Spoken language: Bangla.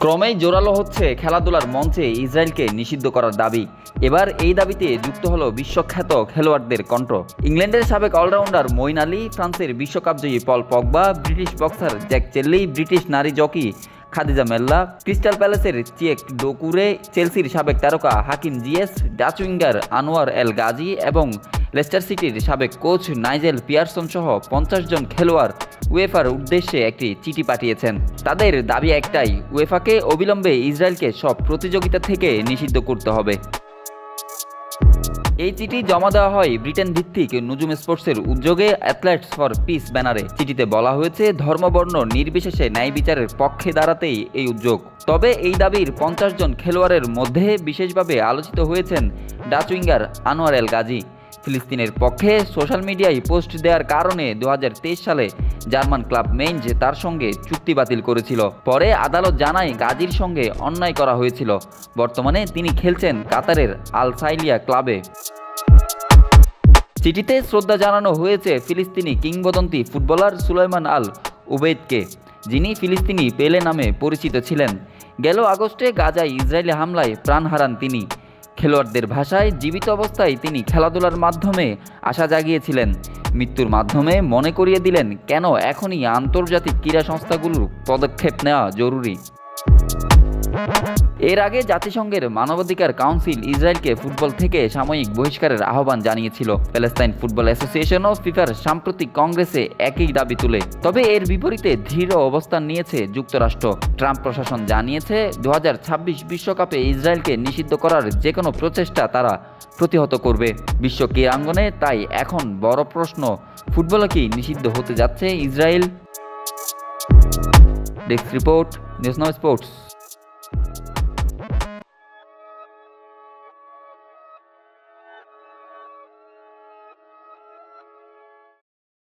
ক্রমেই জোরালো হচ্ছে খেলাধুলার মঞ্চে ইসরায়েলকে নিষিদ্ধ করার দাবি। এবার এই দাবিতে যুক্ত হলো বিশ্বখ্যাত খেলোয়াড়দের কণ্ঠ। ইংল্যান্ডের সাবেক অলরাউন্ডার মঈন আলী, ফ্রান্সের বিশ্বকাপজয়ী Paul Pogba, British boxer Jack Chelli, British নারী জকি খাদিজা মেল্লা, ক্রিস্টাল প্যালেসের চিয়েক ডোকুরে, চেলসির সাবেক তারকা Hakim Ziyech, Dutch winger Anwar El Ghazi এবং লেস্টার সিটির সাবেক কোচ নাইজেল পিয়ারসন সহ 50 জন খেলোয়াড় উয়েফার উদ্দেশ্যে একটি চিঠি পাঠিয়েছেন। তাদের দাবি একটাই, উয়েফাকে অবিলম্বে ইসরায়েলকে সব প্রতিযোগিতা থেকে নিষিদ্ধ করতে হবে। এই চিঠি জমা দেওয়া হয় ব্রিটেন ভিত্তিক নুজুম স্পোর্টসের উদ্যোগে অ্যাথলেটস ফর পিস ব্যানারে। চিঠিতে বলা হয়েছে, ধর্মবর্ণ নির্বিশেষে ন্যায় বিচারের পক্ষে দাঁড়াতেই এই উদ্যোগ। তবে এই দাবির 50 জন খেলোয়াড়ের মধ্যে বিশেষভাবে আলোচিত হয়েছেন Dutch winger Anwar El Gazi. ফিলিস্তিনের পক্ষে সোশ্যাল মিডিয়ায় পোস্ট দেওয়ার কারণে 2023 সালে জার্মান ক্লাব মেইনজ তার সঙ্গে চুক্তি বাতিল করেছিল। পরে আদালত জানায় গাজীর সঙ্গে অন্যায় করা হয়েছিল। বর্তমানে তিনি খেলছেন কাতারের আল সাইলিয়া ক্লাবে। চিঠিতে শ্রদ্ধা জানানো হয়েছে ফিলিস্তিনি কিংবদন্তি ফুটবলার সুলাইমান আল উবেইদকে, যিনি ফিলিস্তিনি পেলে নামে পরিচিত ছিলেন। গেল আগস্টে গাজায় ইসরায়েলি হামলায় প্রাণ হারান তিনি। খেলোয়াড়দের ভাষায়, জীবিত অবস্থায় তিনি খেলাধুলার মাধ্যমে আশা জাগিয়েছিলেন, মৃত্যুর মাধ্যমে মনে করিয়ে দিলেন কেন এখনই আন্তর্জাতিক ক্রীড়া সংস্থাগুলোর পদক্ষেপ নেওয়া জরুরি। এর আগে জাতিসংঘের মানবাধিকার কাউন্সিল ইসরায়েলকে ফুটবল থেকে সাময়িক বহিষ্কারের আহ্বান জানিয়েছিল। প্যালেস্তাইন ফুটবল অ্যাসোসিয়েশন ও ফিফার সাম্প্রতিক কংগ্রেসে একই দাবি তুলে। তবে এর বিপরীতে দৃঢ় অবস্থান নিয়েছে যুক্তরাষ্ট্র। ট্রাম্প প্রশাসন জানিয়েছে 2026 বিশ্বকাপে ইসরায়েলকে নিষিদ্ধ করার যে কোনো প্রচেষ্টা তারা প্রতিহত করবে। বিশ্ব ক্রীড়াঙ্গনে তাই এখন বড় প্রশ্ন, ফুটবলে কি নিষিদ্ধ হতে যাচ্ছে Israel? Desk report, news now sports.